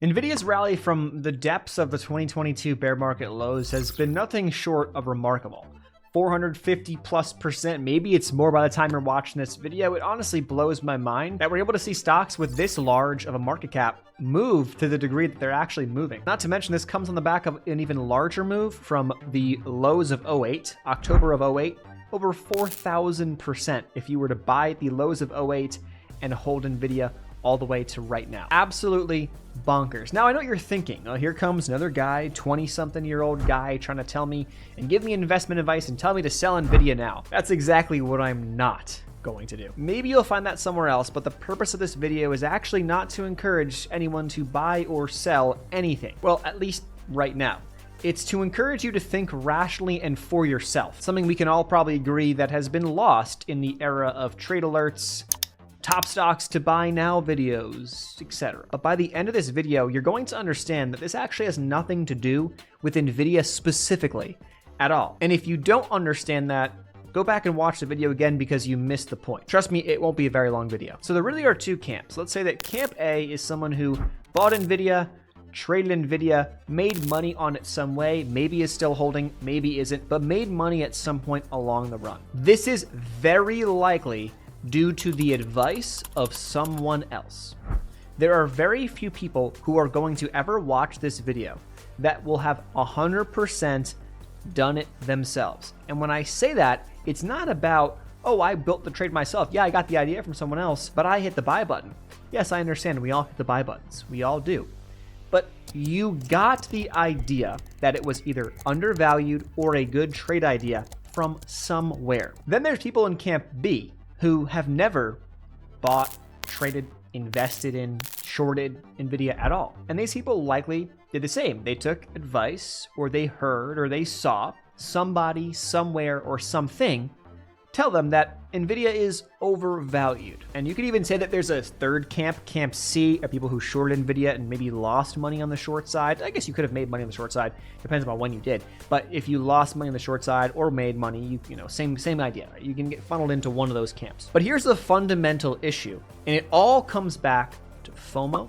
Nvidia's rally from the depths of the 2022 bear market lows has been nothing short of remarkable. 450+%, maybe it's more by the time you're watching this video. It honestly blows my mind that we're able to see stocks with this large of a market cap move to the degree that they're actually moving. Not to mention this comes on the back of an even larger move from the lows of 08, October of 08, over 4,000% if you were to buy the lows of 08 and hold Nvidia all the way to right now. Absolutely bonkers. Now I know what you're thinking. Oh, here comes another guy, 20-something-year-old guy trying to tell me and give me investment advice and tell me to sell Nvidia now. That's exactly what I'm not going to do. Maybe you'll find that somewhere else, but the purpose of this video is actually not to encourage anyone to buy or sell anything. Well, at least right now. It's to encourage you to think rationally and for yourself. Something we can all probably agree that has been lost in the era of trade alerts, top stocks to buy now videos, etc. But by the end of this video, you're going to understand that this actually has nothing to do with Nvidia specifically at all. And if you don't understand that, go back and watch the video again because you missed the point. Trust me, it won't be a very long video. So there really are two camps. Let's say that camp A is someone who bought Nvidia, traded Nvidia, made money on it some way, maybe is still holding, maybe isn't, but made money at some point along the run. This is very likely due to the advice of someone else. There are very few people who are going to ever watch this video that will have 100% done it themselves. And when I say that, it's not about, oh, I built the trade myself. Yeah, I got the idea from someone else, but I hit the buy button. Yes, I understand. We all hit the buy buttons. We all do. But you got the idea that it was either undervalued or a good trade idea from somewhere. Then there's people in camp B who have never bought, traded, invested in, shorted Nvidia at all. And these people likely did the same. They took advice, or they heard, or they saw somebody, somewhere, or something tell them that Nvidia is overvalued. And you could even say that there's a third camp, camp C, of people who shorted Nvidia and maybe lost money on the short side. I guess you could have made money on the short side, depends on when you did. But if you lost money on the short side or made money, you know, same idea. Right? You can get funneled into one of those camps. But here's the fundamental issue, and it all comes back to FOMO,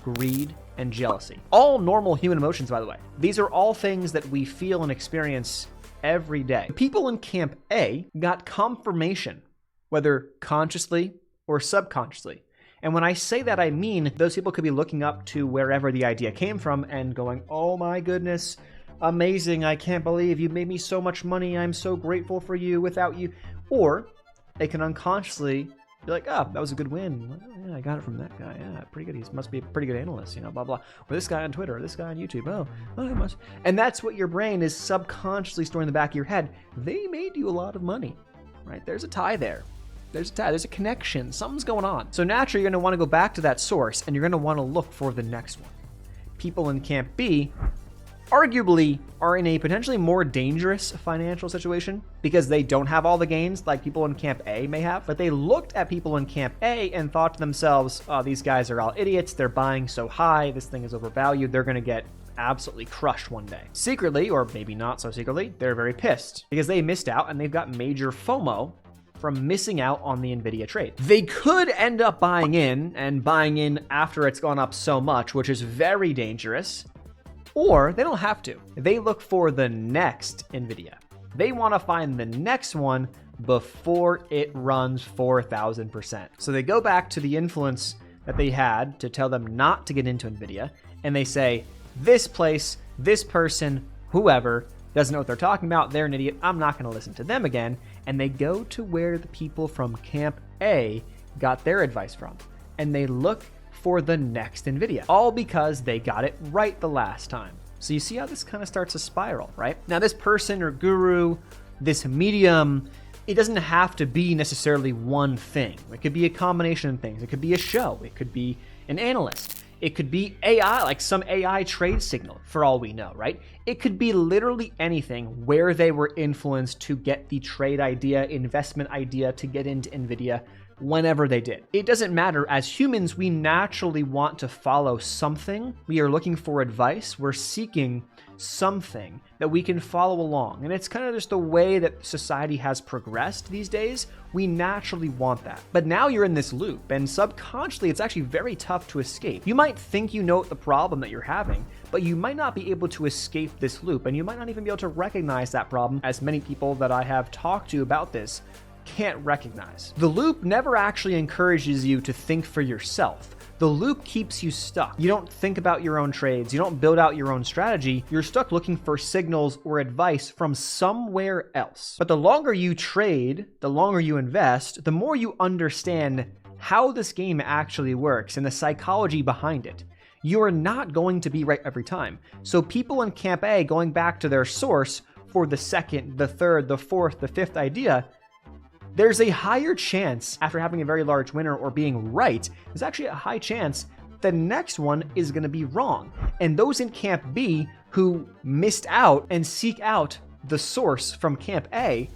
greed, and jealousy. All normal human emotions, by the way. These are all things that we feel and experience every day. People in camp A got confirmation, whether consciously or subconsciously. And when I say that, I mean those people could be looking up to wherever the idea came from and going, oh my goodness, amazing, I can't believe you made me so much money, I'm so grateful for you. Without you. Or they can unconsciously be like, oh, that was a good win. Well, yeah, I got it from that guy. Yeah, pretty good. He must be a pretty good analyst, you know, blah, blah. Or this guy on Twitter, or this guy on YouTube. Oh, he must. And that's what your brain is subconsciously storing in the back of your head. They made you a lot of money, right? There's a tie there. There's a tie. There's a connection. Something's going on. So naturally, you're going to want to go back to that source, and you're going to want to look for the next one. People in camp B arguably are in a potentially more dangerous financial situation because they don't have all the gains like people in camp A may have, but they looked at people in camp A and thought to themselves, oh, these guys are all idiots. They're buying so high. This thing is overvalued. They're going to get absolutely crushed one day. Secretly, or maybe not so secretly, they're very pissed because they missed out and they've got major FOMO from missing out on the Nvidia trade. They could end up buying in after it's gone up so much, which is very dangerous. Or they don't have to. They look for the next Nvidia. They want to find the next one before it runs 4,000%. So they go back to the influence that they had to tell them not to get into Nvidia, and they say, this place, this person, whoever, doesn't know what they're talking about, they're an idiot, I'm not going to listen to them again. And they go to where the people from camp A got their advice from, and they look for the next Nvidia, all because they got it right the last time. So you see how this kind of starts a spiral, right? Now this person or guru, this medium, it doesn't have to be necessarily one thing. It could be a combination of things. It could be a show. It could be an analyst. It could be AI, like some AI trade signal for all we know, right? It could be literally anything where they were influenced to get the trade idea, investment idea to get into Nvidia whenever they did. It doesn't matter. As humans, we naturally want to follow something. We are looking for advice. We're seeking something that we can follow along. And it's kind of just the way that society has progressed these days. We naturally want that. But now you're in this loop, and subconsciously, it's actually very tough to escape. You might think you know the problem that you're having, but you might not be able to escape this loop, and you might not even be able to recognize that problem, as many people that I have talked to about this can't recognize. The loop never actually encourages you to think for yourself. The loop keeps you stuck. You don't think about your own trades. You don't build out your own strategy. You're stuck looking for signals or advice from somewhere else. But the longer you trade, the longer you invest, the more you understand how this game actually works and the psychology behind it. You are not going to be right every time. So people in Camp A, going back to their source for the second, the third, the fourth, the fifth idea, there's a higher chance, after having a very large winner or being right, there's actually a high chance the next one is going to be wrong. And those in Camp B who missed out and seek out the source from Camp A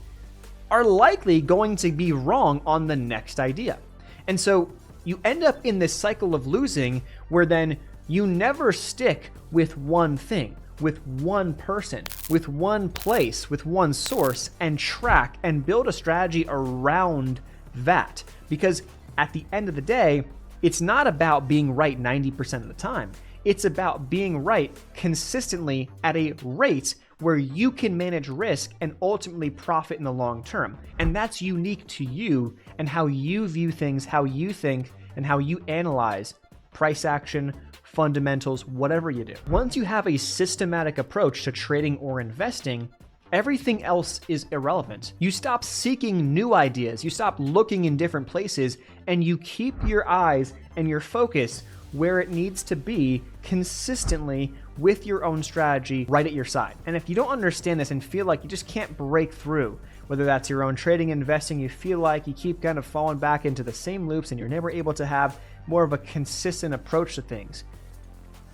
are likely going to be wrong on the next idea. And so you end up in this cycle of losing where then you never stick with one thing, with one person, with one place, with one source, and track and build a strategy around that. Because at the end of the day, it's not about being right 90% of the time. It's about being right consistently at a rate where you can manage risk and ultimately profit in the long term. And that's unique to you and how you view things, how you think, and how you analyze price action, fundamentals, whatever you do. Once you have a systematic approach to trading or investing, everything else is irrelevant. You stop seeking new ideas, you stop looking in different places, and you keep your eyes and your focus where it needs to be consistently with your own strategy right at your side. And if you don't understand this and feel like you just can't break through, whether that's your own trading, investing, you feel like you keep kind of falling back into the same loops and you're never able to have more of a consistent approach to things,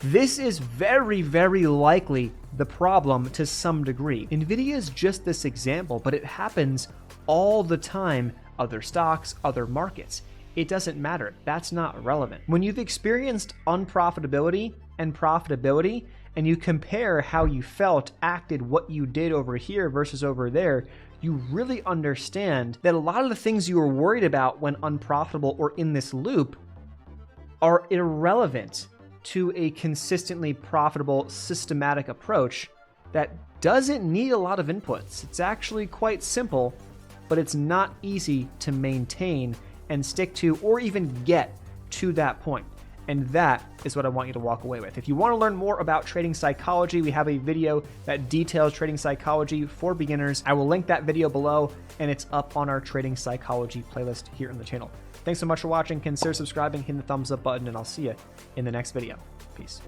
this is very, very likely the problem to some degree. NVIDIA is just this example, but it happens all the time. Other stocks, other markets. It doesn't matter. That's not relevant. When you've experienced unprofitability and profitability, and you compare how you felt, acted, what you did over here versus over there, you really understand that a lot of the things you were worried about when unprofitable or in this loop are irrelevant to a consistently profitable, systematic approach that doesn't need a lot of inputs. It's actually quite simple, but it's not easy to maintain and stick to or even get to that point. And that is what I want you to walk away with. If you want to learn more about trading psychology, we have a video that details trading psychology for beginners. I will link that video below, and it's up on our trading psychology playlist here on the channel. Thanks so much for watching. Consider subscribing, hitting the thumbs up button, and I'll see you in the next video. Peace.